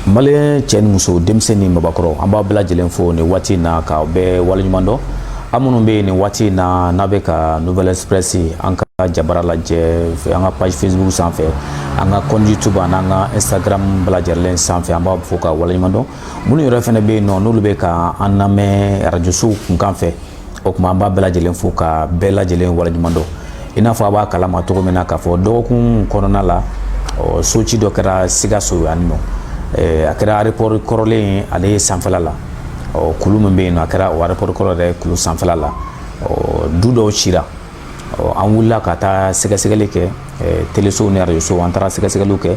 Malien cɛ ni muso denmisɛn ni mabakɔrɔ an b'a bɛɛ lajɛlen fo nin waati na ka bɛɛ waleɲuman dɔn an minnu bɛ nin waati na n'a bɛ ka Nouvelle Express an ka jabara lajɛ an ka page Facebook sanfɛ an ka compte YouTube n'an ka Instagram bɛɛ lajɛlen sanfɛ an b'a fo ka waleɲuman dɔn minnu yɛrɛ fɛnɛ bɛ yen nɔ n'olu bɛ ka an lamɛn radio so kunkan fɛ o kuma an b'a bɛɛ lajɛlen fo ka bɛɛ lajɛlen waleɲuman dɔn i n'a fɔ a b'a kalama cogo min na k'a fɔ dɔgɔkun kɔnɔna la soci dɔ kɛra Sikaso yan nɔ a kɛra aéroport kɔrɔlen ale ye sanfɛla la kulu min bɛ yen nɔ a kɛra o aéroport kɔrɔ yɛrɛ kulu sanfɛla la du dɔw cira an wulila ka taa sɛgɛsɛgɛli kɛ téléso ni radio so an taara sɛgɛsɛgɛliw kɛ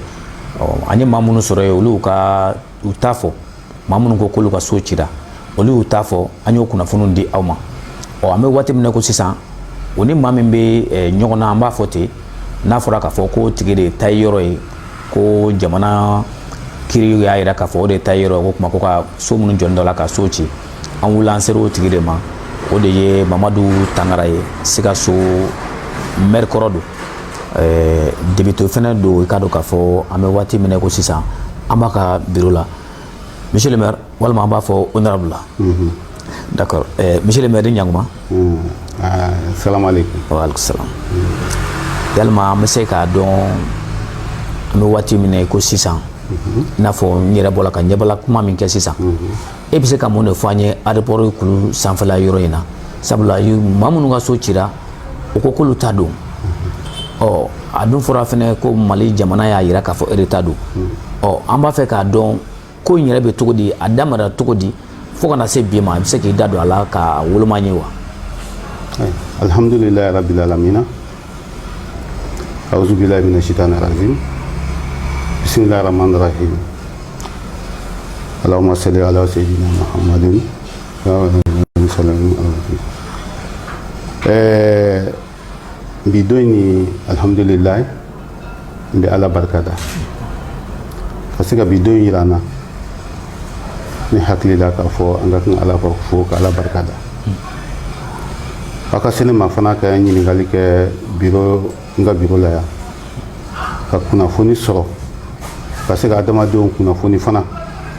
an ye maa minnu sɔrɔ yen olu u t'a fɔ maa minnu ko k'olu ka so cira olu y'u t'a fɔ an y'o kunnafoniw di aw ma an bɛ waati min na ko sisan o ni maa min bɛ ɲɔgɔn na an b'a fɔ ten n'a fɔra k'a fɔ ko tigi de ta ye yɔrɔ ye ko jamana kiri y'a yira k'a fɔ o de ta ye yɔrɔ ko kuma ko ka so minnu jɔn dɔ la ka so ci an wula an ser'o tigi de ma o de ye Mamadu Tangara ye Sikaso maire kɔrɔ don député fɛnɛ don i ka dɔn k'a fɔ an bɛ waati min na ko sisan an b'a ka bureau la monsieur le maire walima an b'a fɔ honorable la d'accord monsieur le maire ni ɲankuma salamu aleykum wa aleykum salam yalima an bɛ se k'a dɔn an bɛ waati min na ko sisan i n'a fɔ n yɛrɛ bɔra ka ɲɛbala kuma min kɛ sisan e bɛ se ka mun de fɔ an ye aéroport kulu sanfɛla yɔrɔ in na sabula maa minnu ka so cira o ko k'olu ta don a dun fɔra fɛnɛ ko Mali jamana y'a yira k'a fɔ e de ta don an b'a fɛ k'a dɔn ko in yɛrɛ bɛ cogo di a daminɛra cogo di fo kana se bi ma i bɛ se k'i da don a la ka woloma n ye wa alhamdulilahi rabbil alamina auzu billahi minash shaitanir rajim bismillahirrahmanirrahim Allahumma salli ala sayyidina Muhammadin wa ala sallam bi doni alhamdulillah bi ala barkada parce que bi doni rana ni hakili la ka fɔ an ka kan ala ko fo ka ala barkada aka sene ma fana ka ɲininkali kɛ bureau nga bureau la ya ka kunnafoni sɔrɔ ka se ka adamadenw kunnafoni fana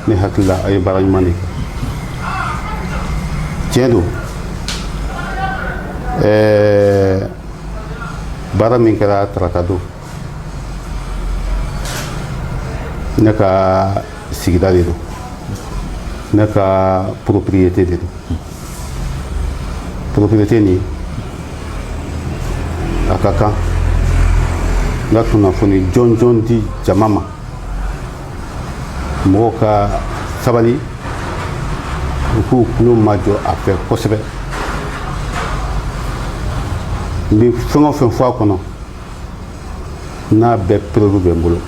ne hakili la a ye baara ɲuman de kɛ tiɲɛ don baara min kɛra tarata don ne ka sigida de don ne ka propriété de don propriété ni a ka kan n ka kunnafoni jɔn jɔn di jama ma mɔgɔw ka sabali u k'u tulo majɔ a fɛ kosɛbɛ n bɛ fɛn o fɛn fɔ a kɔnɔ n'a bɛɛ preuve bɛ n bolo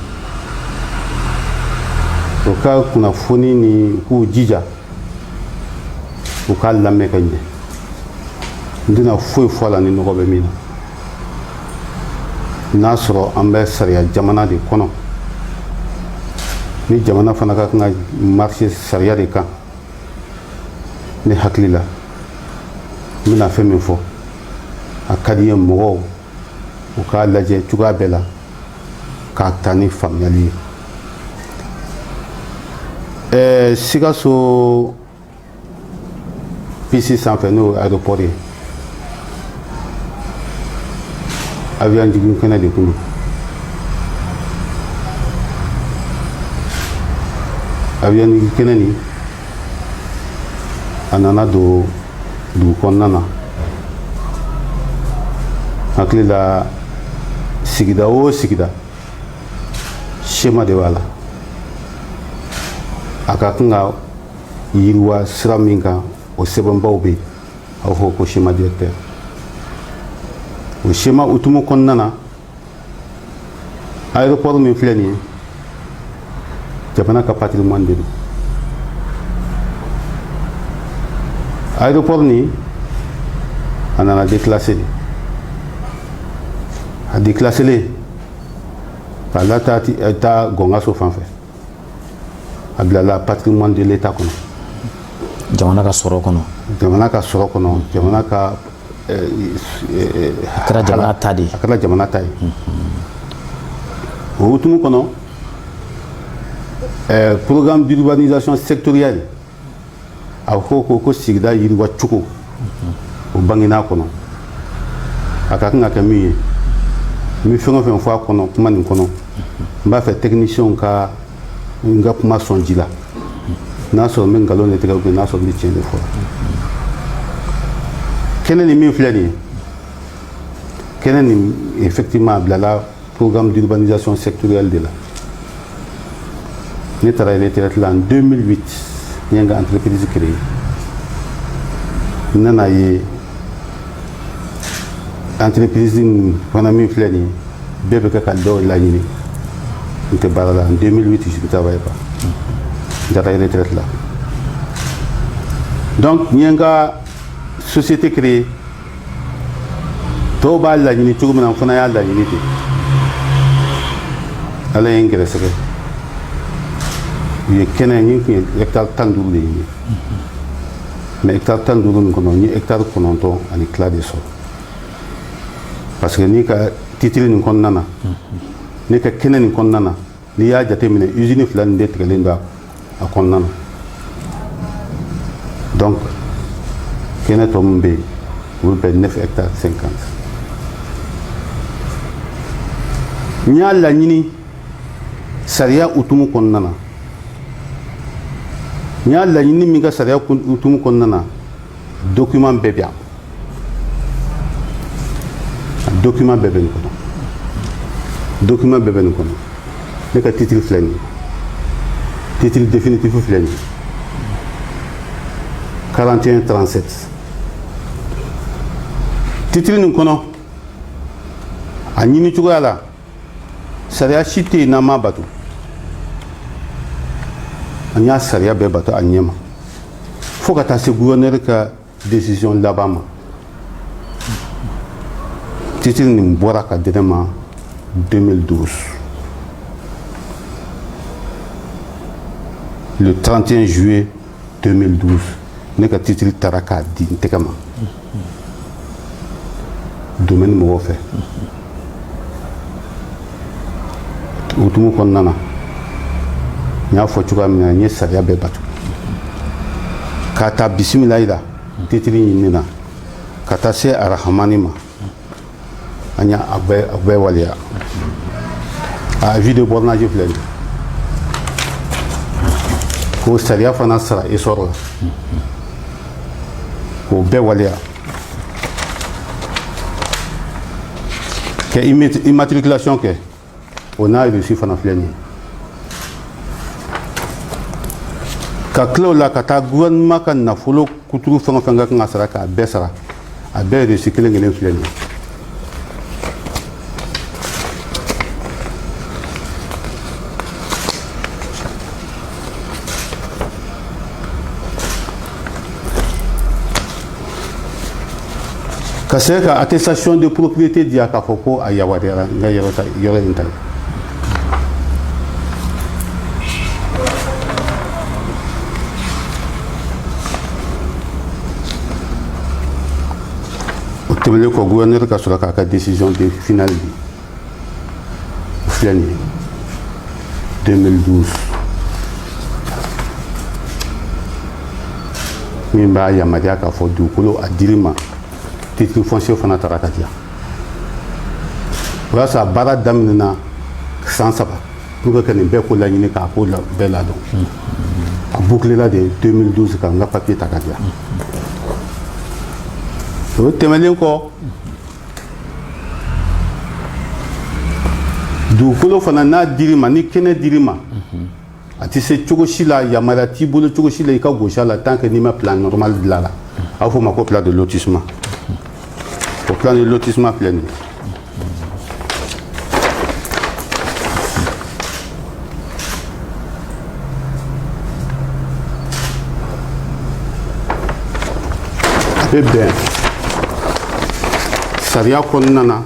u ka kunnafoni ni u k'u jija u k'a lamɛn ka ɲɛ n tɛna foyi fɔ a la ni nɔgɔ bɛ min na n'a sɔrɔ an bɛ sariya jamana de kɔnɔ ni jamana fana ka kan ka marché sariya de kan ne hakili la n bɛna fɛn min fɔ a ka di n ye mɔgɔw u k'a lajɛ cogoya bɛɛ la k'a ta ni faamuyali ye Sikaso pisi sanfɛ n'o ye aéroport ye avion jigin kɛnɛ de kun don avion jigin kɛnɛ nin a nana don dugu kɔnɔna na hakili la sigida o sigida sema de b'a la a ka kan ka yiriwa sira min kan o sɛbɛnbaw bɛ yen a b'a fɔ ko sema directeur o sema hukumu kɔnɔna na aéroport min filɛ nin ye jamana ka patrimoine de don aéroport nin a nana déclassé de a déclassé k'a la taa gɔngaso fan fɛ a bilala patrimoine de l'état kɔnɔ jamana ka sɔrɔ kɔnɔ jamana ka sɔrɔ kɔnɔ jamana ka kɛra jamana ta de ye. a kɛra jamana ta ye. o hukumu kɔnɔ programme d'urbanisation sectorielle a ko sigida yiriwa cogo o bangena kɔnɔ a ka kan ka kɛ min ye n bɛ fɛn o fɛn fɔ a kɔnɔ kuma nin kɔnɔ n b'a fɛ technicien ka n ka kuma sɔn ji la n'a sɔrɔ n bɛ nkalon de tigɛ ou bien n'a sɔrɔ n bɛ tiɲɛ de fɔ kɛnɛ ni min filɛ nin ye kɛnɛ nin effectivement a bilala programme d'urbanisation sectorielle de la ne taara retraite la en 2008 n ye n ka entreprise créée n nana ye entreprise nin fana min filɛ nin ye bɛɛ bɛ kɛ ka dɔw laɲini n tɛ baara la en 2008 je ne travaille pas n taara retraite la donc n ye n ka société créée tɔw b'a laɲini cogo min na n fana y'a laɲini ten ala ye n gɛrɛsɛgɛ u ye kɛnɛ n kun ye hectare 15 de ɲini mais hectare 15 nin kɔnɔ n ye hectare 9 ani tila de sɔrɔ parce que n'i ka titre nin kɔnɔna na n'i ka kɛnɛ nin kɔnɔna na n'i y'a jateminɛ usine 2 nin de tigɛlen don a kɔnɔna na donc kɛnɛ tɔ min bɛ yen o bɛ bɛn 9 hectares 50 n y'a laɲini sariya hukumu kɔnɔna na n y'a laɲini min ka sariya hukumu kɔnɔna na document bɛɛ bɛ yan document bɛɛ bɛ nin kɔnɔ document bɛɛ bɛ nin kɔnɔ ne ka titre filɛ nin ye titre définitif filɛ nin ye 4137 titre nin kɔnɔ a ɲini cogoya la sariya si tɛ yen n'an m'a bato an y'a sariya bɛɛ bato a ɲɛ ma fo ka taa se gouverneur ka décision laban ma titre nin bɔra ka di ne ma 2012 le 31 juillet 2012 ne ka titre taara k'a di n tɛgɛ ma domaine mɔgɔw fɛ hukumu kɔnɔna na n y'a fɔ cogoya min na n ye sariya bɛɛ bato k'a ta bisimilayi la titre ɲinini na ka taa se arahamani ma an y'a bɛɛ waleya a avis de bornage filɛ nin ko sariya fana sara essor la k'o bɛɛ waleya kɛ immatriculation kɛ o n'a reçu fana filɛ nin ye ka tila o la ka taa gouvernement ka nafolo kuturu fɛn o fɛn ka kan ka sara k'a bɛɛ sara a bɛɛ reçu kelen kelen filɛ nin ye ka se ka attestation de propriété di a k'a fɔ ko a yamaruyara n ka yɔrɔ in ta ye o tɛmɛnen kɔ gouverneur ka sɔrɔ k'a ka décision de finale di o filɛ nin ye 2012 min b'a yamaruya k'a fɔ dugukolo a dir'i ma titre foncier fana taara ka di yan o y'a sɔrɔ a baara daminɛna san 3 pour que nin bɛɛ ko laɲini k'a ko bɛɛ ladɔn a bouclela de 2012 ka n ka papier ta ka di yan o tɛmɛnen kɔ dugukolo fana n'a dir'i ma ni kɛnɛ dir'i ma a tɛ se cogo si la yamaruya t'i bolo cogo si la i ka gosi a la tant que n'i ma plan normal dilan la a bɛ fɔ o ma ko plan de lotissement o plan de lotissement filɛ nin ye a bɛ bɛn sariya kɔnɔna na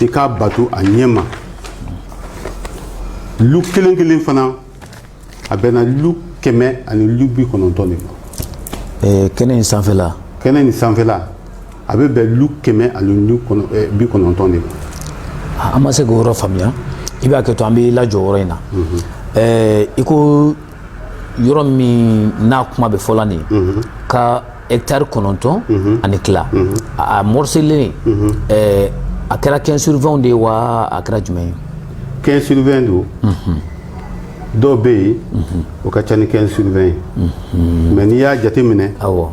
i k'a bato a ɲɛ ma lu kelen kelen fana a bɛnna lu 100 ani lu 90 de ma kɛnɛ in sanfɛla kɛnɛ nin sanfɛla a bɛ bɛn lu 100 ani lu 90 de ma. An ma se k'o yɔrɔ faamuya i b'a kɛ to an bɛ lajɔ yɔrɔ in na i ko yɔrɔ min n'a kuma bɛ fɔla nin ka hectare 9 ani tila a morcelen a kɛra 15 sur 20 de ye wa a kɛra jumɛn ye 15 sur 20 don dɔw bɛ yen o ka ca ni 15 sur 20 ye mais n'i y'a jate minɛ awɔ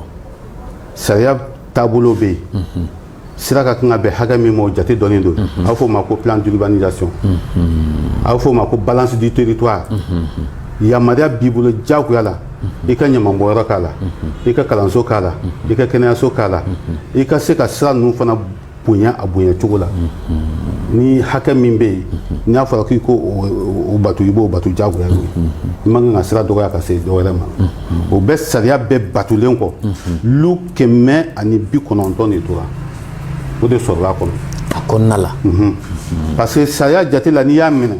sariya taabolo bɛ yen sira ka kan ka bɛn hakɛ min ma o jate dɔnnen don a bɛ fɔ o ma ko plan d'urbanisation a bɛ fɔ o ma ko balance du territoire yamaruya b'i bolo diyagoya la i ka ɲamanbɔyɔrɔ k'a la i ka kalanso k'a la i ka kɛnɛyaso k'a la i ka se ka sira ninnu fana bonya a bonya cogo la ni hakɛ min bɛ yen n'a fɔra k'i ko o bato i b'o bato diyagoya ye i man kan ka sira dɔgɔya ka se dɔ wɛrɛ ma o bɛɛ sariya bɛɛ batulen kɔ lu 190 de tora o de sɔrɔla a kɔnɔ a kɔnɔna la parce que sariya jate la n'i y'a minɛ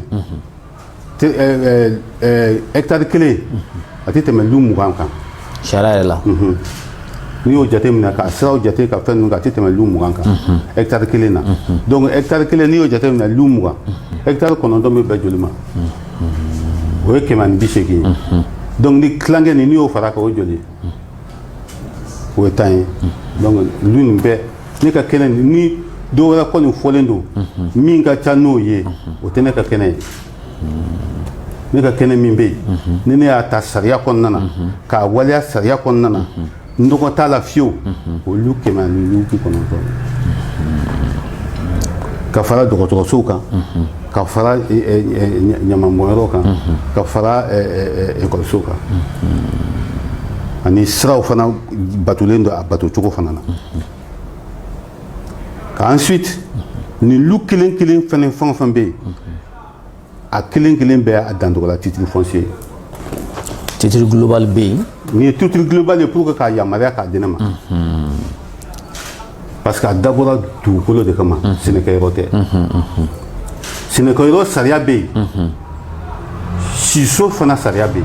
hectare 1 a tɛ tɛmɛ lu 20 kan sariya yɛrɛ la n'i y'o jate minɛ ka siraw jate ka fɛn ninnu kan a tɛ tɛmɛ lu 20 kan hectare 1 na donc hectare 1 n'i y'o jate minɛ lu 20 hectare 9 bɛ bɛn joli ma o ye 180 ye donc ni tilankɛ nin n'i y'o fara kan o ye joli ye o ye 10 ye donc lu nin bɛɛ ne ka kɛnɛ ni dɔw wɛrɛ kɔni fɔlen don min ka ca n'o ye o tɛ ne ka kɛnɛ ye ne ka kɛnɛ min bɛ yen ni ne y'a ta sariya kɔnɔna na k'a waleya sariya kɔnɔna na nɔgɔ t'a la fiyewu olu 190 ka fara dɔgɔtɔrɔsow kan ka fara ɲamanbɔnyɔrɔ kan ka fara ekɔlisow kan ani siraw fana batulen don a bato cogo fana na ka ensuite ni lu kelen kelen fɛnɛ fɛn o fɛn bɛ yen a kelen kelen bɛɛ a dancogo la titre foncier titre global bɛ yen nin ye titre global ye pour que k'a yamaruya k'a di ne ma parce que a dabɔra dugukolo de kama sɛnɛkɛyɔrɔ tɛ sɛnɛkɛyɔrɔ sariya bɛ yen siso fana sariya bɛ yen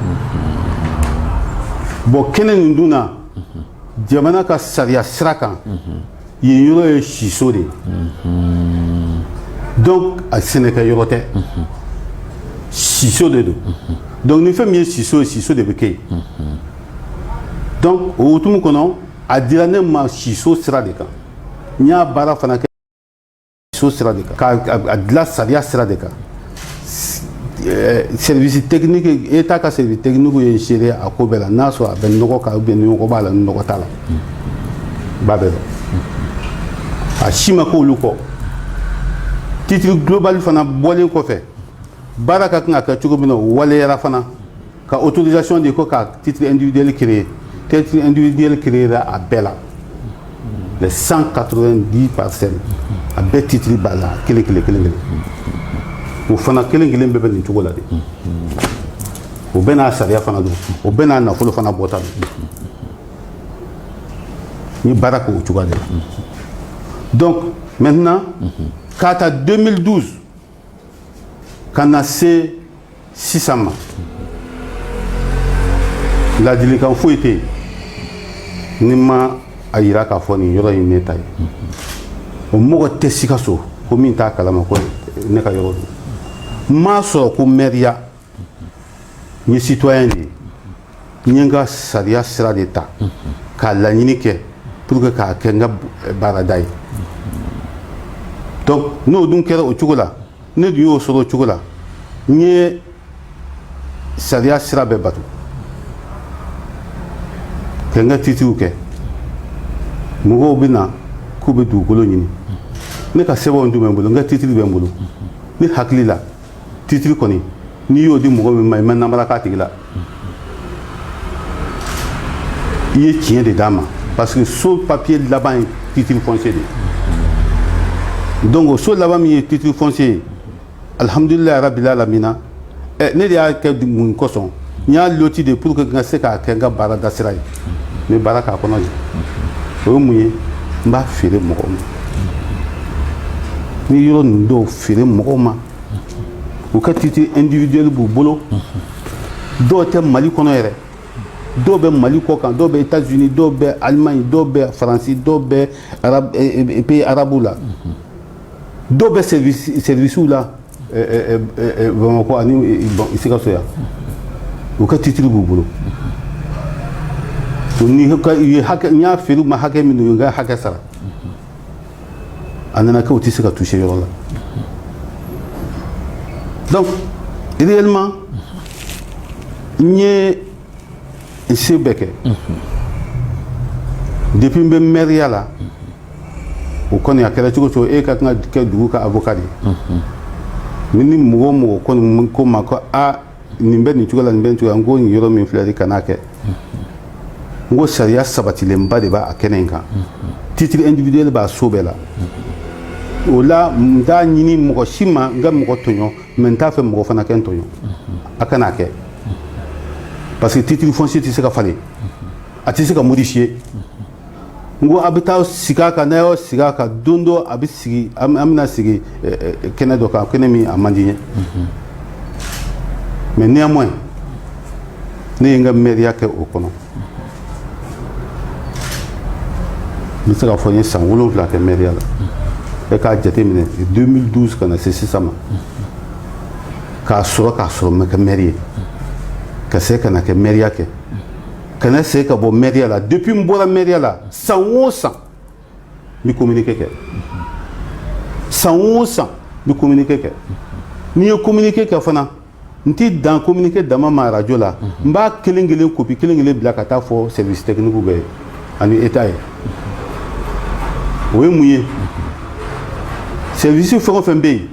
bon kɛnɛ nin dun na jamana ka sariya sira kan yen yɔrɔ ye siso de ye donc a sɛnɛkɛyɔrɔ tɛ siso de don donc ni fɛn min ye siso ye siso de bɛ kɛ yen donc o hukumu kɔnɔ a dira ne ma siso sira de kan n y'a baara fana kɛ siso sira de kan k'a dilan sariya sira de kan service technique état ka service technique ye seere a ko bɛɛ la n'a sɔrɔ a bɛ nɔgɔ kan ni nɔgɔ b'a la ni nɔgɔ t'a la b'a bɛɛ dɔn a si ma k'olu kɔ titre global fana bɔlen kɔfɛ baara ka kan ka kɛ cogo min na o waleyara fana ka autorisation de ko ka titre individuel créer titre individuel créer a bɛɛ la les 190 parcelles a bɛɛ titre b'a la kelen kelen kelen kelen o fana kelen kelen bɛɛ bɛ nin cogo la de o bɛɛ n'a sariya fana don o bɛɛ n'a nafolo fana bɔta don n ye baara kɛ o cogoya de la donc maintenant k'a ta 2012 ka na se sisan ma ladilikan foyi tɛ yen ni ma a yira k'a fɔ nin yɔrɔ in ne ta ye o mɔgɔ tɛ Sikaso ko min t'a kalama ko ne ka yɔrɔ don n m'a sɔrɔ ko mɛriya n ye citoyen de ye n ye n ka sariya sira de ta k'a laɲini kɛ pour que k'a kɛ n ka baarada ye donc n'o dun kɛra o cogo la ne dun y'o sɔrɔ o cogo la n ye sariya sira bɛɛ bato kɛ n ka titiw kɛ mɔgɔw bɛ na k'u bɛ dugukolo ɲini ne ka sɛbɛnw dun bɛ n bolo n ka titiri bɛ n bolo ne hakili la titiri kɔni n'i y'o di mɔgɔ min ma i ma namara k'a tigi la i ye tiɲɛ de d'a ma parce que so papier laban ye titre foncier de ye donc o so laban min ye titre foncier ye alhamdulilayi rabil alamina ne de y'a kɛ mun kosɔn n y'a loti de pour que n ka se k'a kɛ n ka baarada sira ye n bɛ baara k'a kɔnɔ o ye mun ye n b'a feere mɔgɔw ma ni yɔrɔ ninnu dɔw feere mɔgɔw ma u ka titre individuel b'u bolo dɔw tɛ Mali kɔnɔ yɛrɛ dɔw bɛ Mali kɔ kan dɔw bɛ États-Unis dɔw bɛ Allemagne dɔw bɛ France dɔw bɛ pays arabu la dɔw bɛ service la Bamakɔ ani Sikaso yan u ka titre b'u bolo ni ye hakɛ n y'a feere u ma hakɛ min n ka hakɛ sara a nana kɛ u tɛ se ka toucher yɔrɔ la donc réellement n ye n se bɛɛ kɛ depuis n bɛ maire la o kɔni a kɛra cogo cogo e ka kan ka kɛ dugu ka avocat de ye ni mɔgɔ o mɔgɔ kɔni ko n ma ko a nin bɛ nin cogo la nin bɛ nin cogo la n ko nin yɔrɔ min filɛ de kan'a kɛ n ko sariya sabatilenba de b'a kɛnɛ in kan titre individuel b'a so bɛɛ la o la n t'a ɲini mɔgɔ si ma n ka mɔgɔ tɔɲɔ mais n t'a fɛ mɔgɔ fana kɛ n tɔɲɔ a kan'a kɛ parce que titre foncier tɛ se ka falen a tɛ se ka modifier n ko a bɛ taa sigi a kan n'a y'aw sigi a kan don dɔ a bɛ sigi an bɛna sigi kɛnɛ dɔ kan kɛnɛ min a man di n ye mais néanmoins ne ye n ka maire kɛ o kɔnɔ n bɛ se k'a fɔ n ye san 7 kɛ maire la e k'a jateminɛ 2012 ka na se sisan ma k'a sɔrɔ n ma kɛ maire ye ka se ka na kɛ maire kɛ ka na se ka bɔ maire la depuis n bɔra maire la san o san n bɛ communiqué kɛ san o san n bɛ communiqué kɛ n'i ye communiqué kɛ fana n tɛ dan communiqué dama ma radio la n b'a kelen kelen copie kelen kelen bila ka taa fɔ service technique bɛɛ ani état ye o ye mun ye service fɛn o fɛn bɛ yen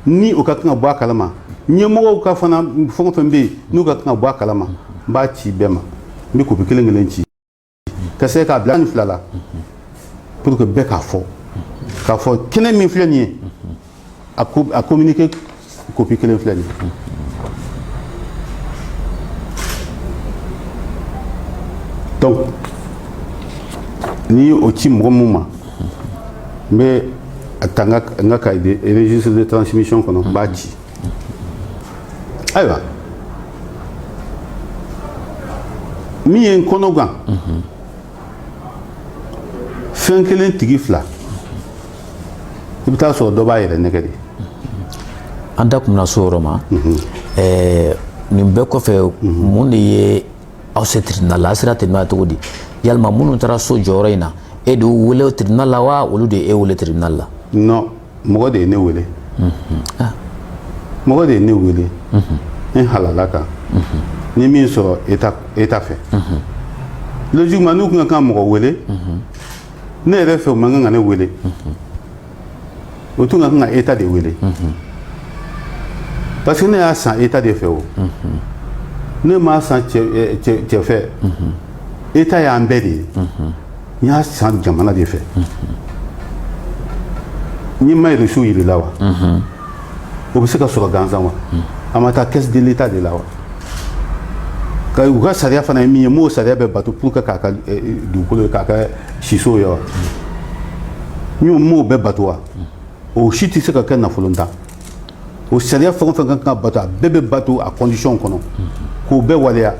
ni o ka kan ka bɔ a kalama ɲɛmɔgɔw ka fana fɛn o fɛn bɛ yen n'u ka kan ka bɔ a kalama n b'a ci bɛɛ ma n bɛ copie kelen kelen ci ka se k'a bila ni fila la pour que bɛɛ k'a fɔ kɛnɛ min filɛ nin ye a communiqué copie kelen filɛ nin ye donc ni o ci mɔgɔ min ma n bɛ a ta n ka cahier de registre de transmission kɔnɔ n b'a ci ayiwa min ye n kɔnɔ gan fɛn kelen tigi fila i bɛ taa sɔrɔ dɔ b'a yɛrɛ nɛgɛ de an da tun bɛna so yɔrɔ ma nin bɛɛ kɔfɛ mun de ye aw se tribunal la a sera tribunal cogo di yalima minnu taara so jɔyɔrɔ in na e de y'u wele tribunal la wa olu de ye e wele tribunal la non mɔgɔ de ye ne wele mɔgɔ de ye ne wele n halala kan ni min sɔrɔ état fɛ logiquement n'u kun ka kan mɔgɔ wele ne yɛrɛ fɛ o man kan ka ne wele o tun ka kan ka état de wele parce que ne y'a san état de fɛ o ne m'a san cɛ fɛ état y'an bɛɛ de ye n y'a san jamana de fɛ ni ma reçu yirila wa o bɛ se ka sɔrɔ gansan wa a ma taa caisse de l'état de la wa ka u ka sariya fana ye min ye m'o sariya bɛ bato pour que k'a ka dugukolo k'a ka siso ye wa m'o bɛɛ bato wa o si tɛ se ka kɛ nafolontan o sariya fɛn o fɛn ka kan ka bato a bɛɛ bɛ bato a condition kɔnɔ k'o bɛɛ waleya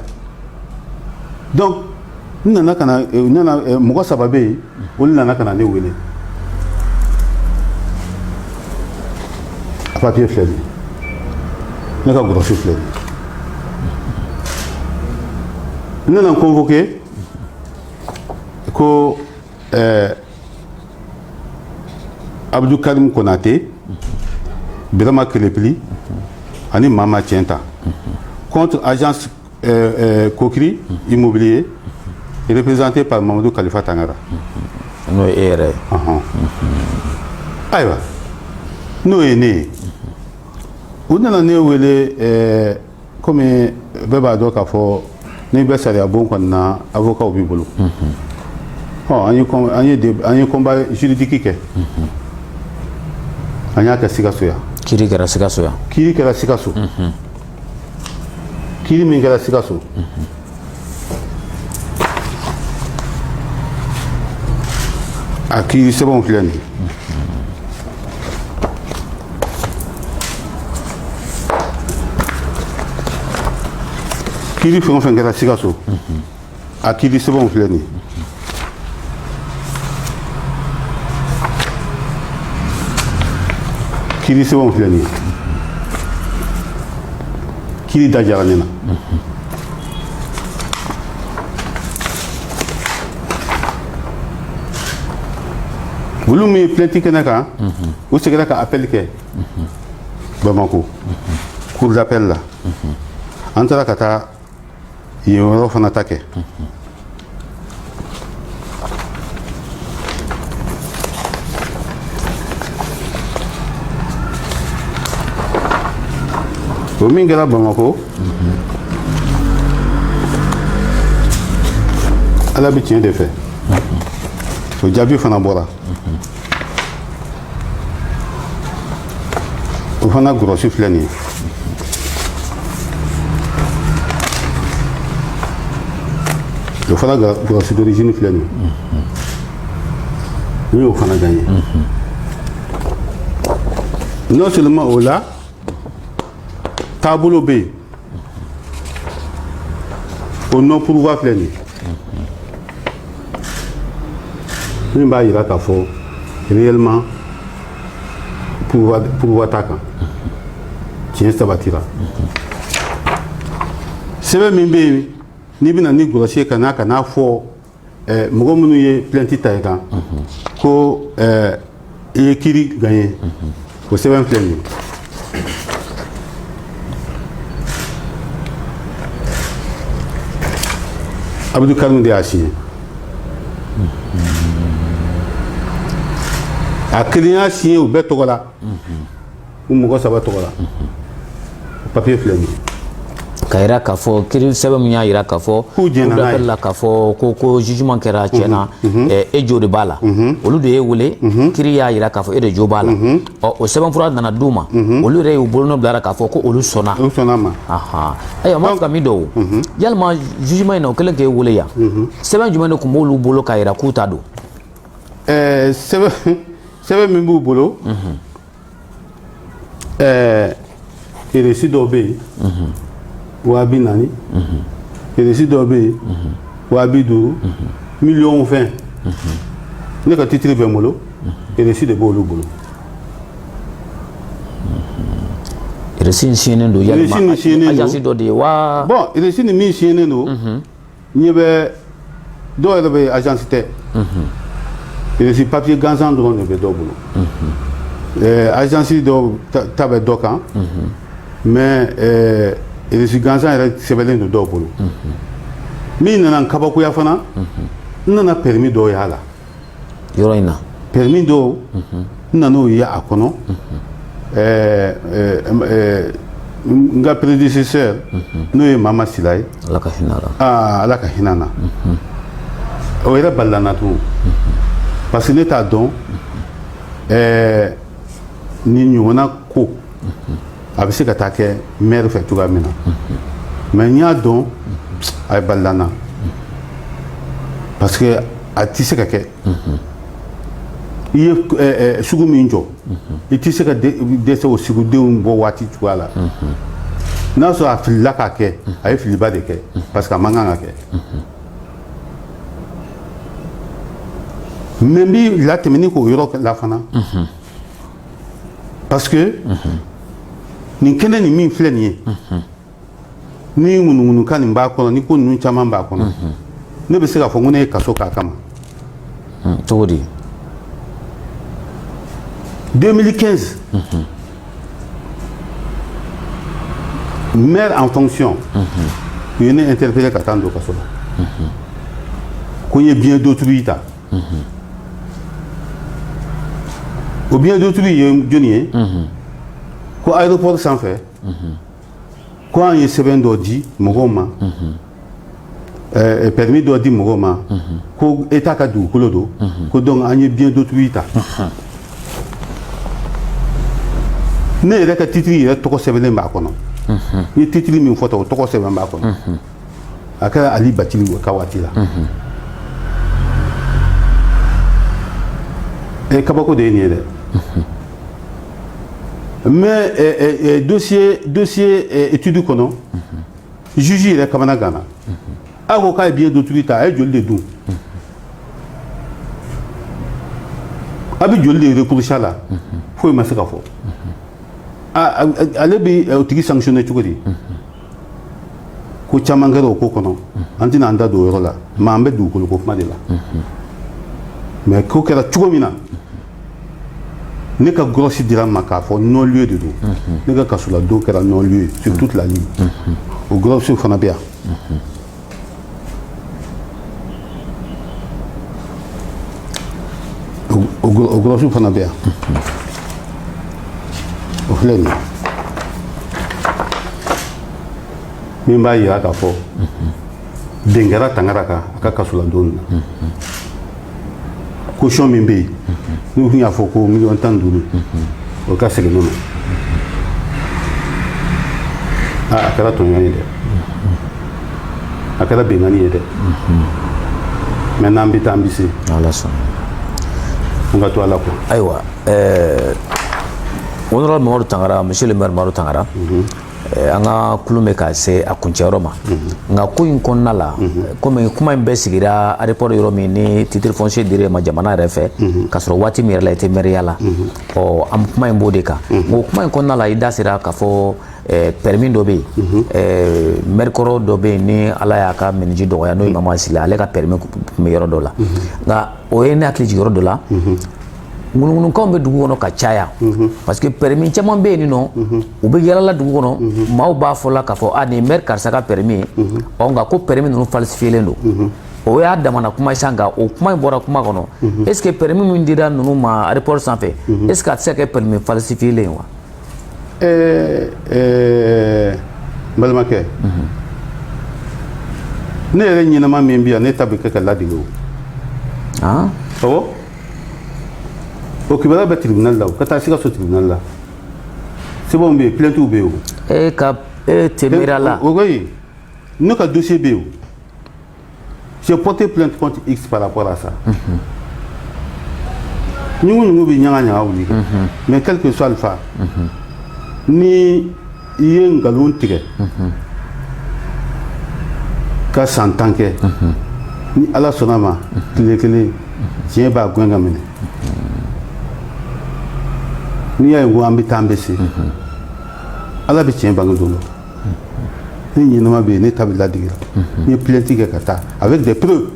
donc n nana ka na mɔgɔ saba bɛ yen olu nana ka na ne wele a papier filɛ nin ye ne ka gɔrɔsi filɛ nin ye n nana convoqué ko Abdou Karim Konaté Birama Kelepli ani Mama Tienta contre agence Kokri immobilier représenté par Mamadou Khalifa Tangara. N'o ye e yɛrɛ ye. Ayiwa n'o ye ne ye u nana ne wele komi bɛɛ b'a dɔn k'a fɔ ni bɛ sariya bon kɔni na avocat b'i bolo an ye combat juridique kɛ an y'a kɛ Sikaso yan. Kiiri kɛra Sikaso yan. Kiiri kɛra Sikaso. Kiiri min kɛra Sikaso. A kiiri sɛbɛnw filɛ nin ye. Kiiri fɛn o fɛn kɛra Sikaso a kiiri sɛbɛnw filɛ nin ye kiiri sɛbɛnw filɛ nin ye kiiri da jara ne na olu min ye plainte kɛnɛ kan u seginna ka appel kɛ Bamako cour d'appel la an taara ka taa yen yɔrɔ fana ta kɛ o min kɛra Bamako Ala bɛ tiɲɛ de fɛ o jaabi fana bɔra o fana gɔrɔsi filɛ nin ye o fana gɔrɔsi d'origine filɛ nin ye n y'o fana gagné non seulement o la taabolo bɛ yen o non pourvoi filɛ nin ye min b'a yira k'a fɔ réellement pourvoi t'a kan tiɲɛ sabatira sɛbɛn min bɛ yen n'i bɛna ni gɔlɔsi ye ka n'a fɔ mɔgɔ minnu ye plainte ta i kan ko i ye kiiri gagné o sɛbɛn filɛ nin ye Abdou Karim de y'a signé a kelen y'a signé u bɛɛ tɔgɔ la u mɔgɔ saba tɔgɔ la papier filɛ nin ye ka yira k'a fɔ kiiri sɛbɛn min y'a yira k'a fɔ k'u jɛnna n'a ye la k'a fɔ ko jugement kɛra tiɲɛna e jo de b'a la olu de ye wele kiiri y'a yira k'a fɔ e de jo b'a la ɔ o sɛbɛnfura nana d'u ma olu yɛrɛ y'u bolonɔ bilara k'a fɔ ko olu sɔnna ma ayiwa n b'a fɛ ka min dɔn o yalima jugement in na o kɛlen k'e wele yan sɛbɛn jumɛn de tun b'olu bolo k'a yira k'u ta don sɛbɛn min b'u bolo reçu dɔw bɛ yen 240 reçu dɔw bɛ yen 250 miliyɔn fɛn ne ka titre bɛ n bolo reçu de b'olu bolo reçu in signalen don yalima agence dɔ de ye wa bon reçu nin min signalen don ɲɛ bɛ dɔw yɛrɛ bɛ agence tɛ reçu papier gansan dɔrɔn de bɛ dɔw bolo agence dɔw ta bɛ dɔ kan mais reçu gansan yɛrɛ sɛbɛnlen don dɔw bolo min nana n kabakoya fana n nana permis dɔw y'a la yɔrɔ in na permis dɔw n nan'o ye a kɔnɔ n ka prédécesseur n'o ye Mama Sila ye Ala ka hinɛ a la Ala ka hinɛ na o yɛrɛ balila n na tugun parce que ne t'a dɔn nin ɲɔgɔnna ko a bɛ se ka taa kɛ maire fɛ cogoya min na mais n y'a dɔn a ye balila n na parce que a tɛ se ka kɛ i ye sugu min jɔ i tɛ se ka dɛsɛ o sugudenw bɔ waati cogoya la n'a sɔrɔ a filila k'a kɛ a ye filiba de kɛ parce que a man kan ka kɛ mais n bɛ latɛmɛ ni k'o yɔrɔ la fana parce que nin kɛnɛ nin min filɛ nin ye ni ŋunuŋunukan nin b'a kɔnɔ ni ko ninnu caman b'a kɔnɔ ne bɛ se k'a fɔ ko ne ye kaso k'a kama cogo di 2015 maire en fonction u ye ne interpellé ka taa n don kaso la ko n ye bien d'autrui ta o bien d'autrui ye jɔnni ye ko aéroport sanfɛ ko an ye sɛbɛn dɔ di mɔgɔw ma permis dɔ di mɔgɔw ma ko état ka dugukolo don ko donc an ye bien d'autrui ta ne yɛrɛ ka titre yɛrɛ tɔgɔ sɛbɛnlen b'a kɔnɔ n ye titre min fɔ ta o tɔgɔ sɛbɛn b'a kɔnɔ a kɛra Ali Batili ka waati la kabako de ye nin ye dɛ mais dossier étude kɔnɔ juge yɛrɛ kamana ganna ko k'a ye biɲɛ don tigi ta a ye joli de dun a bɛ joli de reprocher la foyi ma se ka fɔ ale bɛ o tigi sanctionner cogo di ko caman kɛra o ko kɔnɔ an tɛna an da don o yɔrɔ la mais an bɛ dugukolo ko kuma de la mais ko kɛra cogo min na ne ka grossi dira ma k'a fɔ non lieu de don ne ka kasola don kɛra non lieu sur toute la ligne o grossi fana bɛ yan o grossi fana bɛ yan o filɛ nin min b'a yira k'a fɔ den kɛra tangara kan a ka kasola don na caution min bɛ yen n'u tun y'a fɔ ko 15 o ka segin n'o ma a kɛra tɔɲɔgɔn ye dɛ a kɛra bɛnkanni ye dɛ mais n'an bɛ taa an bɛ se ala sɔnna an ka to ala kɔ ayiwa honorable Mamadu Tangara monsieur le maire Mamadu Tangara an ka kulun bɛ ka se a kuncɛyɔrɔ ma nka ko in kɔnɔna la komi kuma in bɛɛ sigira aéroport yɔrɔ min ni titre foncier dir'e ma jamana yɛrɛ fɛ k'a sɔrɔ waati min yɛrɛ la i tɛ maire la an kuma in b'o de kan o kuma in kɔnɔna la i da sera k'a fɔ permis dɔ bɛ yen maire kɔrɔ dɔ bɛ yen ni ala y'a ka miniji dɔgɔya n'o ye Mama Sile ale ka permis tun bɛ yɔrɔ dɔ la nka o ye ne hakili jigin yɔrɔ dɔ la ŋunuŋunukanw bɛ dugu kɔnɔ ka caya parce que permis caman bɛ yen nɔ u bɛ yalala dugu kɔnɔ maaw b'a fɔ la k'a fɔ nin maire karisa ka permis nka ko permis ninnu falsifielen don o y'a damana kuma sisan nka o kuma in bɔra kuma kɔnɔ est ce que permis min dira ninnu ma aéroport sanfɛ est ce que a tɛ se ka kɛ permis falsifielen wa n balimakɛ ne yɛrɛ ɲɛnama min bɛ yan ne ta bɛ kɛ ka ladege o awɔ o kibaruya bɛ tribunal la o ka taa Sikaso tribunal la sɛbɛnw bɛ yen plaintes bɛ yen o ka tɛ miiri a la o ko ye ne ka dossier bɛ yen o j'ai porté plainte contre X par rapport à ça ɲugu bɛ ɲaga ɲaga wuli kɛ mais quel que soit alpha ni i ye nkalon tigɛ ka san 10 kɛ ni ala sɔnna ma tile kelen tiɲɛ b'a gɛn ka minɛ n'i y'a ye ko an bɛ taa an bɛ se ala bɛ tiɲɛ bange don ni ɲɛnama bɛ yen ne ta bɛ ladege la n ye plainte kɛ ka taa avec des preuves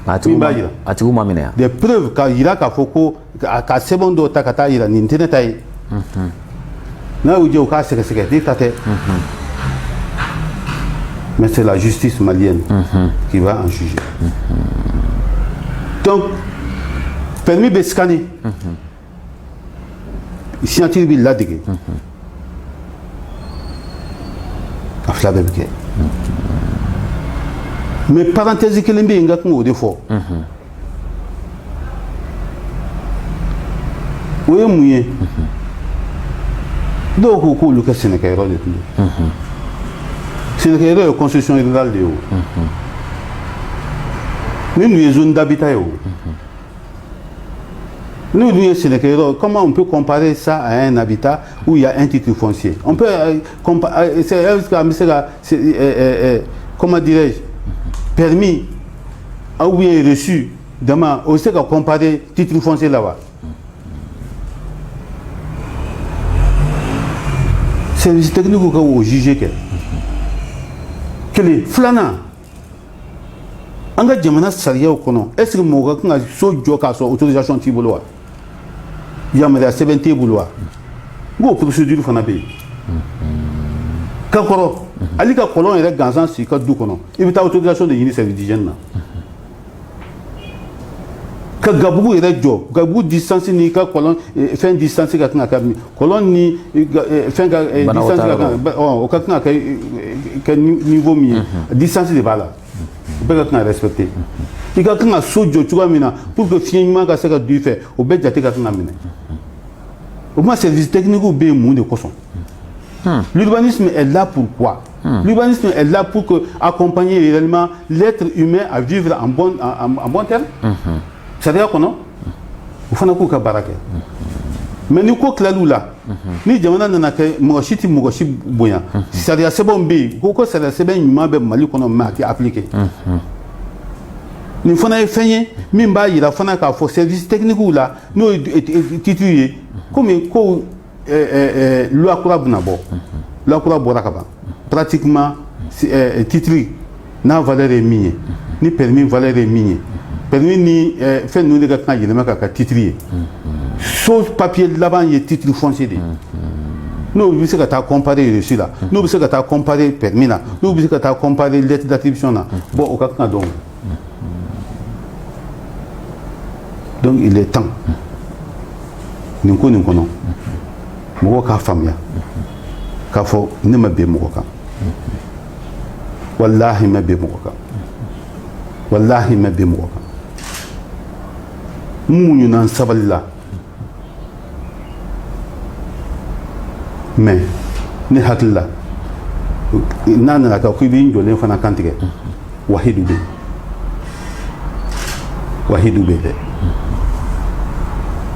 a tigiw ma minɛ des preuves ka yira k'a fɔ ko ka sɛbɛn dɔw ta ka taa yira nin tɛ ne ta ye n'a y'u jɛ u k'a sɛgɛsɛgɛ ne ta tɛ mais c'est la justice malienne qui va en juger donc permis bɛ scanner signature bɛ ladege a fila bɛɛ bɛ kɛ mais parenthèse kelen bɛ yen n ka kan k'o de fɔ o ye mun ye dɔw ko k'olu kɛ sɛnɛkɛyɔrɔ de tun don sɛnɛkɛyɔrɔ ye construction rurale de ye o ni dun ye zone d'habitat ye o nous disons comment on peut comparer ça à un habitat où il y a un titre foncier? On peut comparer, comment dirais-je, permis ou bien reçu, demain, on sait comparer titre foncier là-bas. Service technique au juge quel est flânant. Anga jamana sariya kono est ce que mɔgɔ kan ka so jɔ k'a sɔrɔ autorisation t'i bolo wa yamaruya sɛbɛn t'e bolo wa n k'o procédure fana bɛ yen ka kɔrɔ hali ka kɔlɔn yɛrɛ gansan sigi ka du kɔnɔ i bɛ taa autorisation de ɲini service d'hygiène na ka gabugu yɛrɛ jɔ gabugu distance ni ka kɔlɔn fɛn distance ka kan ka kɛ kɔlɔn ni fɛn ka distance ka kan o ka kan ka kɛ niveau min ye distance de b'a la bɛɛ ka kan ka respecter i ka kan ka so jɔ cogoya min na pour que fiɲɛ ɲuman ka se ka don i fɛ o bɛɛ jate ka kan ka minɛ o kuma service technique bɛ yen mun de kosɔn l'urbanisme est là pour quoi? L'urbanisme est là pour que accompagner réellement l'être humain à vivre en bon terme. Sariya kɔnɔ o fana k'u ka baara kɛ mais ni ko kilalu la ni jamana nana kɛ mɔgɔ si tɛ mɔgɔ si bonya sariya sɛbɛnw bɛ yen ko sariya sɛbɛn ɲuman bɛ Mali kɔnɔ mais a tɛ appliqué nin fana ye fɛn ye min b'a yira fana k'a fɔ service technique la n'o ye titre ye komi ko loi kura bɛna bɔ loi kura bɔra ka ban pratiquement titre n'a valeur ye min ye ni permis valeur ye min ye permis ni fɛn ninnu de ka kan ka yɛlɛma ka kɛ titre ye sauf papier laban ye titre foncier de ye n'o bɛ se ka taa comparer reçu la n'o bɛ se ka taa comparer permis la n'o bɛ se ka taa comparer lettre d'attribution na bon o ka kan ka dɔn. Donc il est temps nin ko nin kɔnɔ mɔgɔw k'a faamuya k'a fɔ ne ma bɛn mɔgɔ kan walahi ma bɛn mɔgɔ kan walahi ma bɛn mɔgɔ kan n muɲuna n sabalila mais ne hakili la n'a nana kɛ ko i b'i n jɔlen fana kantigɛ wahidu bɛ yen wahidu bɛ yen dɛ.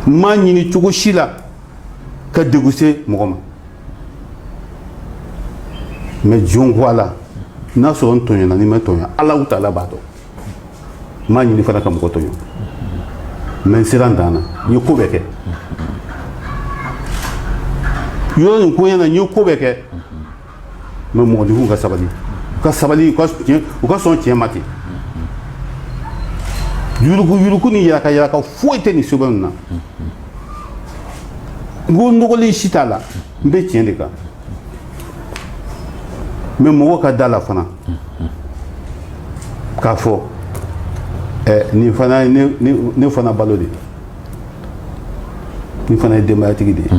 Ma ɲini cogo si la ka degun se mɔgɔ ma mais jɔn ko a la n'a sɔrɔ n tɔɲɔna ni ma tɔɲɔ Alahu Taala b'a dɔn ma ɲini fana ka mɔgɔ tɔɲɔ mais n sera n dan na n ye ko bɛɛ kɛ yɔrɔ nin ko ɲɛna n ye ko bɛɛ kɛ mais mɔgɔninfinw ka sabali u ka sabali u ka sɔn tiɲɛ ma ten yuruku ni yaka foyi tɛ nin sɛbɛn na n ko nɔgɔlen si t'a la n bɛ tiɲɛ de kan mais mɔgɔ ka da la fana k'a fɔ nin fana ye ne fana balo de nin fana ye denbayatigi de ye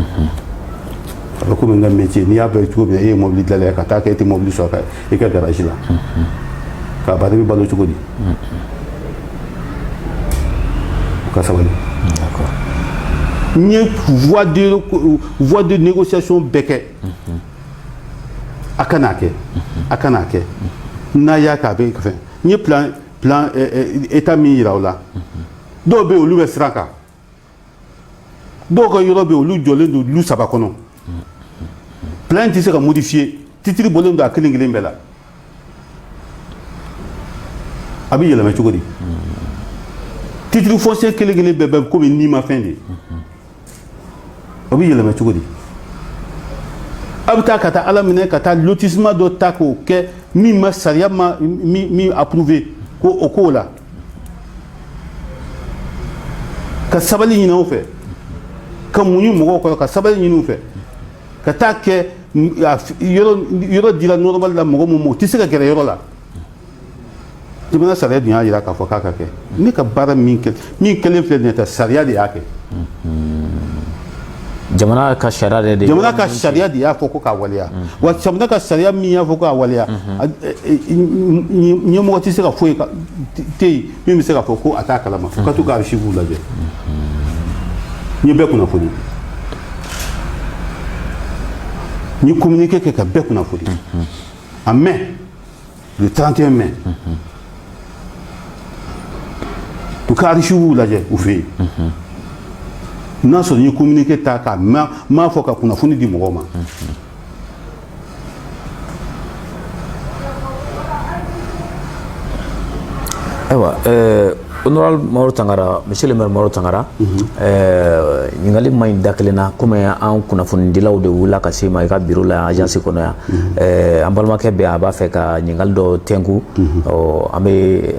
a bɛ komi n ka métier n'i y'a bɛɛ cogo min na e ye mobili dilanla ye ka taa kɛ e tɛ mobili sɔrɔ i ka garage la k'a bari i bɛ balo cogo di. N ye voie de négociation bɛɛ kɛ a kana kɛ n'a y'a kɛ a bɛ fɛn n ye plan état min yira o la dɔw bɛ yen olu bɛ siran kan dɔw ka yɔrɔ bɛ yen olu jɔlen don lu 3 kɔnɔ plan tɛ se ka modifier titre bɔlen don a kelen kelen bɛɛ la a bɛ yɛlɛma cogo di. Titre foncier kelen kelen bɛɛ bɛ komi ni ma fɛn de o bɛ yɛlɛma cogo di a bɛ taa ka taa ala minɛ ka taa lotissement dɔ ta k'o kɛ min ma sariya ma min approuvé ko o k'o la ka sabali ɲini u fɛ ka muɲu mɔgɔw kɔrɔ ka sabali ɲini u fɛ ka taa kɛ yɔrɔ dira normal la mɔgɔ mun ma o tɛ se ka gɛrɛ yɔrɔ la. Jamana sariya dun y'a jira k'a fɔ k'a ka kɛ ne ka baara min kɛlen filɛ nin ye ta sariya de y'a kɛ jamana ka sariya de y'a fɔ ko k'a waleya wa jamana ka sariya min y'a fɔ k'a waleya ɲɛmɔgɔ tɛ se ka foyi tɛ yen min bɛ se k'a fɔ ko a t'a kalama fo ka to ka archive lajɛ n ye bɛɛ kunnafoni n ye communiqué kɛ ka bɛɛ kunnafoni en mai le 31 mai u ka archive lajɛ u fɛ yen n'a sɔrɔ n ye communiqué ta k'a m'a fɔ ka kunnafoni di mɔgɔw ma ayiwa honorable Mamadou Tangara monsieur le maire Mamadou Tangara ɲininkali ma ɲi da kelen na komi an kunnafonidilaw de wulila ka se ma i ka bureau la agence kɔnɔ yan an balimakɛ bɛ a b'a fɛ ka ɲininkali dɔ tɛnku an bɛ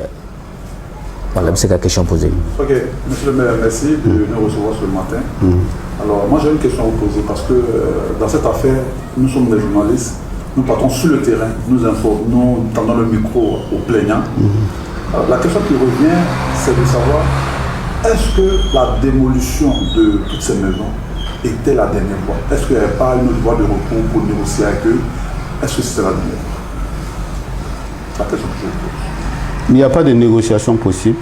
voilà, c'est la question posée. Ok, monsieur le maire, merci de nous recevoir ce matin. Alors, moi j'ai une question à vous poser parce que dans cette affaire, nous sommes des journalistes, nous partons sur le terrain, nous informons, nous tendons le micro aux plaignants. Alors, la question qui revient, c'est de savoir est-ce que la démolition de toutes ces maisons était la dernière voie? Est-ce qu'il n'y avait pas une autre voie de recours pour négocier avec eux? Est-ce que c'était la dernière voie? La question que je vous pose. Il n'y a pas de négociation possible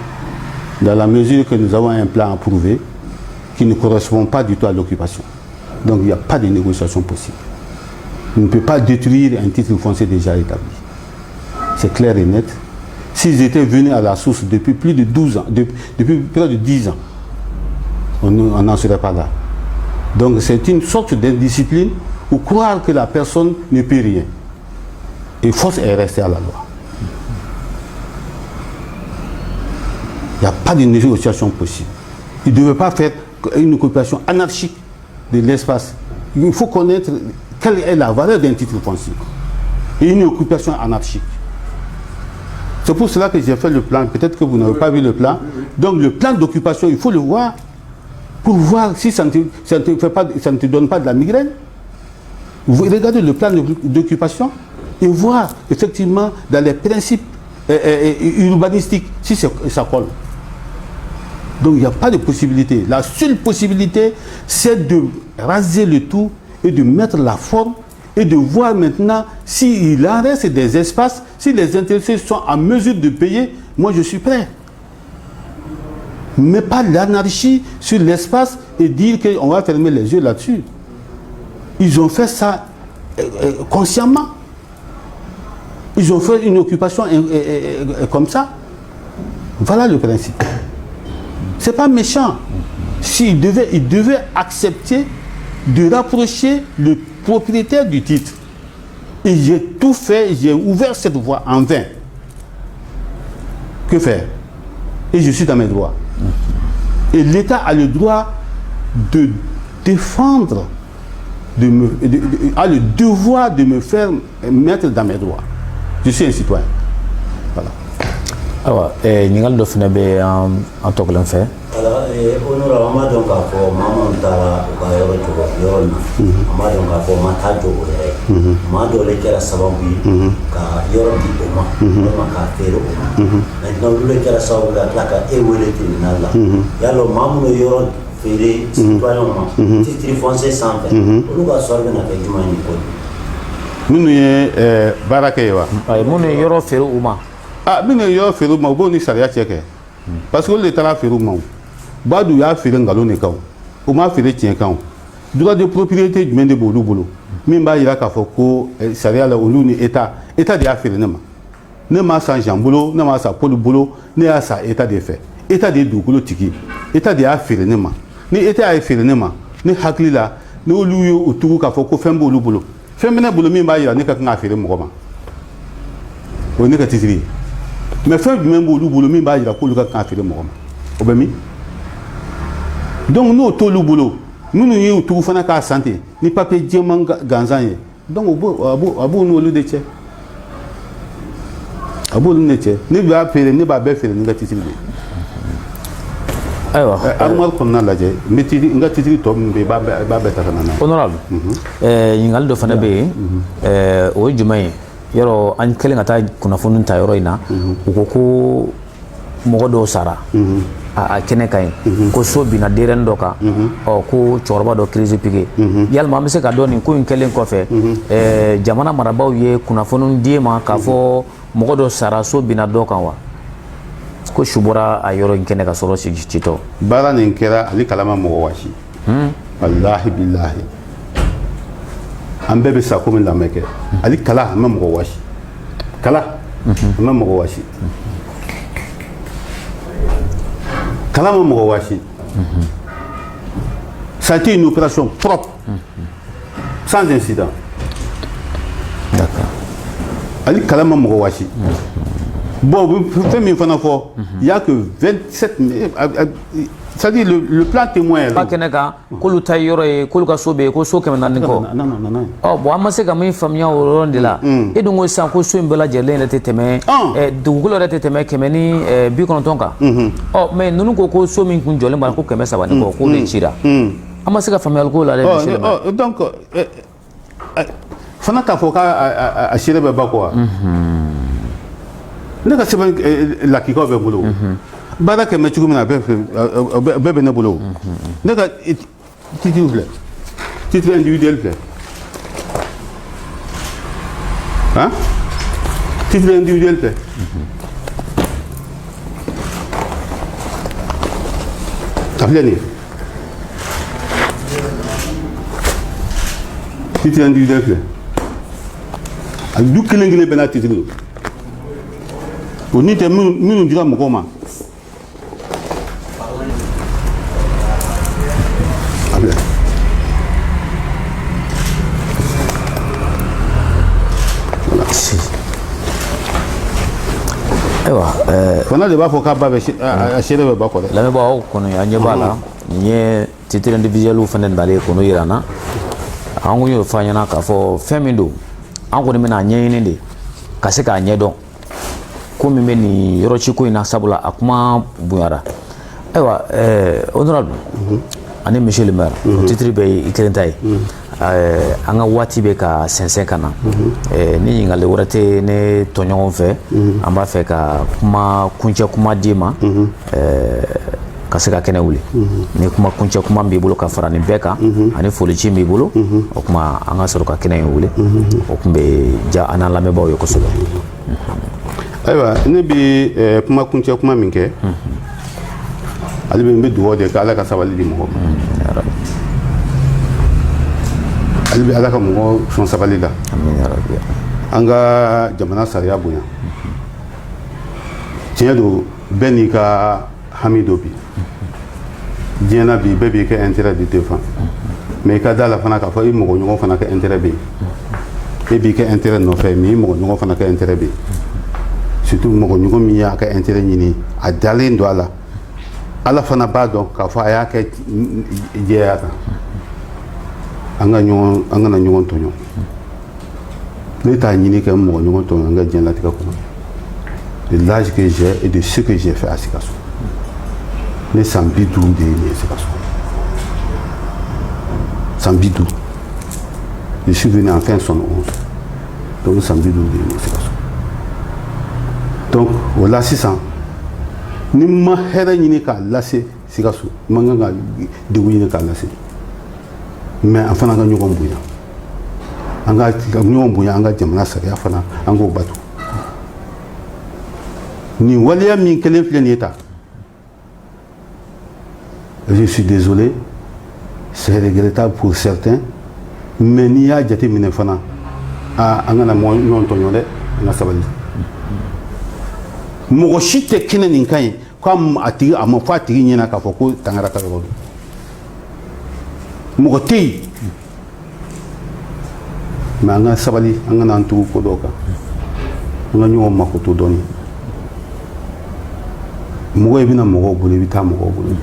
dans la mesure que nous avons un plan approuvé qui ne correspond pas du tout à l'occupation. Donc il n'y a pas de négociation possible. On ne peut pas détruire un titre foncier déjà établi. C'est clair et net. S'ils étaient venus à la source depuis plus de 12 ans, depuis près de 10 ans, on n'en serait pas là. Donc c'est une sorte d'indiscipline ou croire que la personne ne peut rien. Et force est restée à la loi. Il n'y a pas de négociation possible. Il ne devait pas faire une occupation anarchique de l'espace. Il faut connaître quelle est la valeur d'un titre foncier. Et une occupation anarchique. C'est pour cela que j'ai fait le plan. Peut-être que vous n'avez pas vu le plan. Donc le plan d'occupation, il faut le voir pour voir si ça ne te donne pas de la migraine. Vous regardez le plan d'occupation et voir effectivement dans les principes urbanistiques si ça colle. Donc il n'y a pas de possibilité. La seule possibilité, c'est de raser le tout et de mettre la forme et de voir maintenant s'il en reste des espaces, si les intéressés sont en mesure de payer, moi je suis prêt. Mais pas l'anarchie sur l'espace et dire qu'on va fermer les yeux là-dessus. Ils ont fait ça consciemment. Ils ont fait une occupation comme ça. Voilà le principe. C'est pas méchant. Ils devaient accepter de rapprocher le propriétaire du titre. Et j'ai tout fait, j'ai ouvert cette voie en vain. Que faire? Et je suis dans mes droits. Et l'État a le droit de défendre, a le devoir de me faire mettre dans mes droits. Je suis un citoyen. Voilà. Alors, Ningal do fene be en toklen fe. Alors, honorable Amadou Kafo, Maman Tara, Bayoro Yoro, Amadou Kafo, Matajo, Mado Lekera Sababi, Ka Yoro Dipoma, Maka Fero. Maintenant, le Lekera Sababi, Laka Eweleti Nala. Yalo Mamu Yoro Fere, citoyen, titre français sans fait. Oluga Sorbe na Fejumani Kodi. Nous Barakewa. Mune Yoro Fero Uma. Ah, mine yo feru ma bo ni sariya cheke. Parce que l'État a feru ma. Badu ya feru ngalo ne kaw. O ma feru tien kaw. Droit de propriété du mende bolu bolo. Min ba ira ka fo ko sariya la olu ni État de ya feru ne ma. Ne ma sa Jean bolo, ne ma sa Paul bolo, ne ya sa État de fait. État de dugolo tiki. État de ya feru ne ma. Ni État ya feru ne ma. Ni haklila, ni olu yo otugu ka fo ko fembo bolu bolo. Femene bolo min ba ira ne ka nga feru mo ma. O ne ka titiri. Mais fin du même boulot, boulot, bah il a coulé quand il est mort. Obémi. Donc nous tout le boulot, nous nous tout faire qu'à santé, ni papier diamant ganzanye. Donc au nous le déchet. Abo le déchet. Ni va faire, ni va faire, ni va tirer. Alors, armoire qu'on a là, mais tu n'as tiré tom, mais ba honorable. Ningal do fene be, o jumai. Yoro an kelen ata kunafunun ta yoro ina ko mogo do sara a kene kay ko so bina deren doka o ko chorba do crise piqué yal ma se ka doni ko kelen ko fe jamana marabaw ye kunafunun diema ka fo mogo do sara so bina doka wa ko shubura a yoro kene ka soro sigi chito bara nin kera ali kalama mogo washi wallahi billahi an bɛɛ bɛ sa komi lamɛn ali kala an bɛ mɔgɔ wasi kala an bɛ mɔgɔ wasi kala ma mɔgɔ wasi ça a été une opération propre sans incident d'accord ali kala ma mɔgɔ wasi bon fɛn min fana fɔ il y a que 27 c'est-à-dire le plan témoin pas keneka kolu tayoro e kolu ka sobe ko so kemen nan ko non oh bo amase ka min famia o rondila e dungo san ko so mbela jele le teteme dugulo le teteme kemeni bi kono tonka oh mais nunu ko so min kun jole ba ko keme sabani ko le chira amase ka famia ko la le donc fana ka fo ka a shire be ba ko ne ka sebe la ki ko be bolo bada ke mechugu mina bebe ne bolo ne ka titre individuel fait hein titre individuel fait tablani titre individuel fait a du kelengele bena titre o ni te minu dira mo koma Ewa, fana de b'a fɔ k'a ba bɛ a seere bɛ ba kɔ dɛ. Lamɛnbagaw kɔni an ɲɛ b'a la nin ye titre individuel fana nalen k'o yira na an kun y'o fɔ an ɲɛna k'a fɔ fɛn min don an kɔni bɛna ɲɛɲini de ka se k'a ɲɛdɔn ko min bɛ nin yɔrɔciko in na sabula a kuma bonyara. Ayiwa honorable ani monsieur le maire o titre bɛ i kelen ta ye an ka waati bɛ ka sɛnsɛn ka na ni ɲininkali wɛrɛ tɛ ne tɔɲɔgɔn fɛ an b'a fɛ ka kuma kuncɛ kuma d'i ma ka se ka kɛnɛ wuli ni kuma kuncɛ kuma b'i bolo ka fara nin bɛɛ kan ani folici b'i bolo o kuma an ka sɔrɔ ka kɛnɛ in wuli o tun bɛ diya an n'an lamɛnbaaw ye kosɛbɛ. Ayiwa ne bɛ kuma kuncɛ kuma min kɛ ale bɛ n bɛ dugawu de kɛ Ala ka sabali di mɔgɔ ma. Ale bɛ Ala ka mɔgɔ sɔn sabali la. An ka jamana sariya bonya. Tiɲɛ don bɛɛ n'i ka hami dɔ bi. Diɲɛ na bi bɛɛ b'i ka intérêt de défendre. Mais i ka da la fana k'a fɔ i mɔgɔ ɲɔgɔn fana ka intérêt bɛ yen. E b'i ka intérêt nɔfɛ mais i mɔgɔ ɲɔgɔn fana ka intérêt bɛ yen. Surtout mɔgɔ ɲɔgɔn min y'a ka intérêt ɲini a dalen don a la. Ala fana b'a dɔn k'a fɔ a y'a kɛ jɛya kan. An kana ɲɔgɔn tɔɲɔ. Ne t'a ɲini kɛ mɔgɔ ɲɔgɔn tɔɲɔ an ka diɲɛlatigɛ kɔnɔ. De l'âge que j'ai et de ce que j'ai fait à Sikasso. Ne san 50 de ye nin ye Sikasso. San 50. Je suis venu en fin 71. Donc san 50 de ye nin ye Sikasso. Donc o la sisan ni ma hɛrɛ ɲini k'a lase Sikasso ma kan ka degun ɲini k'a lase. Mais an fana ka ɲɔgɔn bonya. An ka ɲɔgɔn bonya an ka jamana sariya fana an k'o bato. Ni waleya min kelen filɛ nin ye tan. Je suis désolé, c'est regrettable pour certains, mais n'i y'a jate minɛ fana an kana ɲɔgɔn tɔɲɔ dɛ an ka sabali. Mɔgɔ si tɛ kɛnɛ nin kan ye k'a ma fɔ a tigi ɲɛna k'a fɔ ko Tangara ka yɔrɔ don. Mɔgɔ tɛ yen mais an ka sabali an kana an tugu ko dɔw kan an ka ɲɔgɔn mako to dɔɔni. Mɔgɔ i bɛna mɔgɔw bolo i bɛ taa mɔgɔw bolo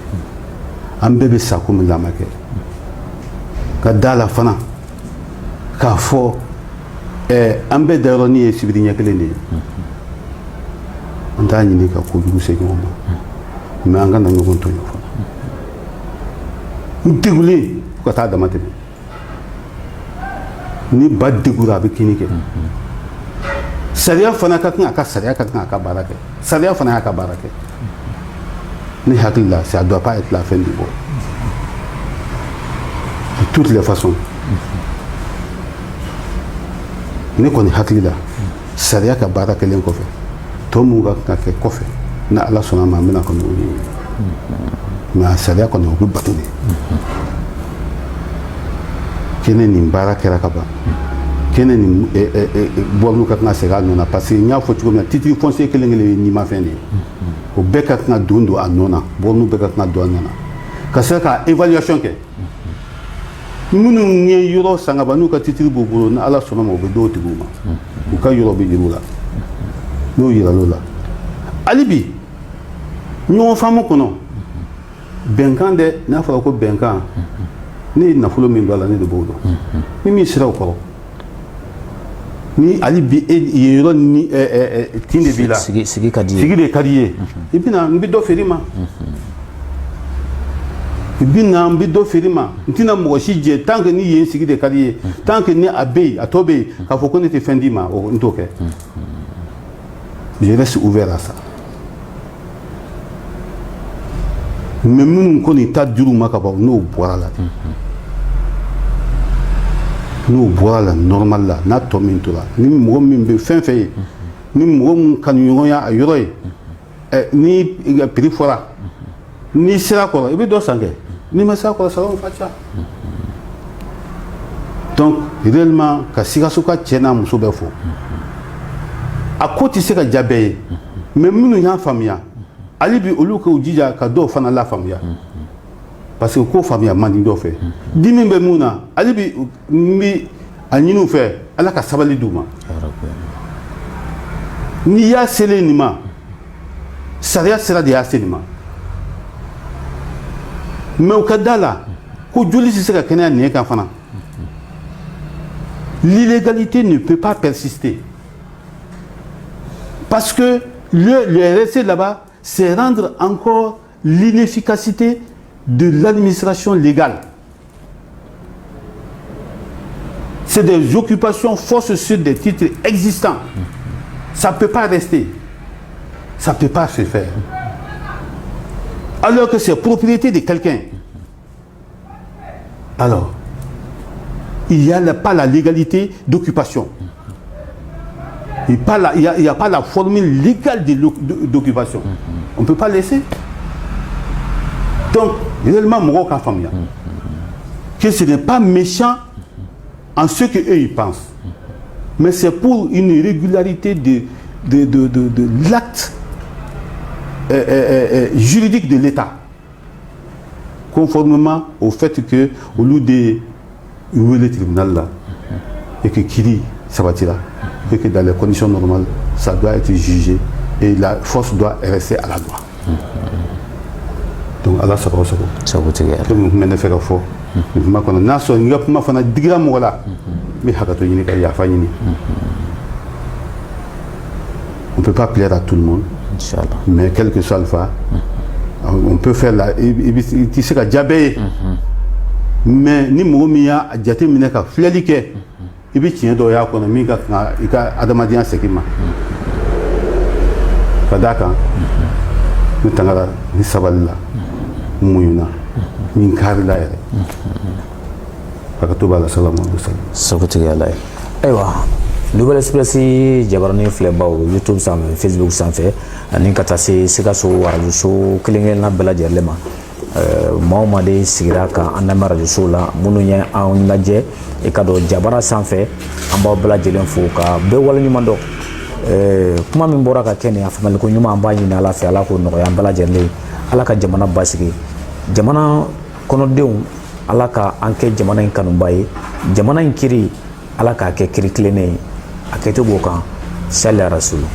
an bɛɛ bɛ sa komi lamɔ kɛ ka da la fana k'a fɔ an bɛɛ dayɔrɔnin ye sibiri ɲɛ kelen de ye. An t'a ɲini ka kojugu se ɲɔgɔn ma mais an kana ɲɔgɔn tɔɲɔ fana. N degulen fo ka taa dama tɛmɛ ni ba degura a bɛ kini kɛ. Sariya fana ka kan a ka sariya ka kan a ka baara kɛ sariya fana y'a ka baara kɛ. Ne hakili la ça doit pas être la fin du monde de toutes les façons. Ne kɔni hakili la sariya ka baara kɛlen kɔfɛ tɔ mun ka kan ka kɛ kɔfɛ ni Ala sɔnna ma an bɛna kɔni o ɲini mais a sariya kɔni o bɛ bato de. Kɛnɛ nin baara kɛra ka ban kɛnɛ nin bɔlu ka kan ka segin a nɔ na parce que n y'a fɔ cogo min na titre foncier kelen kelen ye ɲimafɛn de ye. O bɛɛ ka kan ka don a nɔ na bɔlu bɛɛ ka kan ka don a nɔ na ka se ka évaluation kɛ. Minnu ye yɔrɔ san ka ban n'u ka titre b'u bolo ni Ala sɔnna ma o bɛ d'o tigiw ma u ka yɔrɔ bɛ yir'u la n'o yiral'o la. Hali bi ɲɔgɔn faamu kɔnɔ bɛnkan dɛ n'a fɔra ko bɛnkan ne ye nafolo min don a la ne de b'o dɔn ni min sera o kɔrɔ ni hali bi ye yɔrɔ ni tin de b'i la sigi ka di ye sigi de ka di ye i bɛna n bɛ dɔ feere i ma i bɛna n bɛ dɔ feere i ma n tɛna mɔgɔ si jɛ tant que ni yen sigi de ka di ye tant que ni a bɛ yen a tɔ bɛ yen k'a fɔ ko ne tɛ fɛn d'i ma n t'o kɛ je reste ouvert à ça mais minnu kɔni ta dir'u ma ka ban n'o bɔra la n'o bɔra la normal la n'a tɔ min tora ni mɔgɔ min bɛ fɛn fɛn ye ni mɔgɔ min kanuɲɔgɔnya a yɔrɔ ye ni prix fɔra n'i sera kɔrɔ i bɛ dɔ san kɛ n'i ma sera kɔrɔ salon ka ca. Donc réellement ka Sikasso ka cɛ n'a muso bɛ fo a ko tɛ se ka diya bɛɛ ye mais minnu y'a faamuya hali bi olu k'u jija ka dɔw fana la faamuya parce que ko faamuya man di dɔw fɛ dimi bɛ mun na hali bi n bɛ a ɲini u fɛ Ala ka sabali d'u ma n'i y'a selen nin ma sariya sera de y'a se nin ma mais au ka da la ko joli tɛ se ka kɛnɛya nin kan fana l'illégalité ne peut pas persister parce que le rester là-bas c'est rendre encore l'inefficacité de l'administration légale. C'est des occupations forces sur des titres existants. Ça ne peut pas rester. Ça ne peut pas se faire. Alors que c'est propriété de quelqu'un. Alors, il n'y a pas la légalité d'occupation. Il n'y a pas la formule légale d'occupation. On ne peut pas laisser. Donc, réellement, que ce n'est pas méchant en ce qu'eux ils pensent. Mais c'est pour une irrégularité de l'acte juridique de l'État. Conformément au fait que, au lieu de le tribunal là, et que Kiri Sabatira, et que dans les conditions normales, ça doit être jugé et la force doit rester à la loi. Donc, Allah ça va se faire. Comme je fais la fois, je me connais. Naso, il y a pas de digra mola, mais hakato yini ka yafa yini. On peut pas plaire à tout le monde, mais quel que soit le cas, on peut faire la. Il se ka jabé, mais ni moumia a jate mine ka flelike, il bi tient do ya kono mi ka adamadian sekima. Kadaka, nous tangara ni saballa. Muyuna min kari la yɛrɛ hakɛto b'a la salamu alaikum sogotigi ala ye ayiwa Nouvelle Express jabarani filɛbaw YouTube sanfɛ Facebook sanfɛ ani ka taa se Sikaso radio so kelen-kelenna bɛɛ lajɛlen ma maa o maa de sigira ka an lamɛn radio so la minnu ye an lajɛ i ka dɔn jabara sanfɛ an b'aw bɛɛ lajɛlen fo ka bɛɛ waleɲuman dɔn kuma min bɔra ka kɛ nin a faamuyaliko ɲuman an b'a ɲini Ala fɛ Ala k'o nɔgɔya an bɛɛ lajɛlen Ala ka jamana basigi jamana kɔnɔdenw Ala ka an kɛ jamana in kanuba ye jamana in kiri Ala k'a kɛ kiri tilennen ye a kɛcogo kan sali rasulu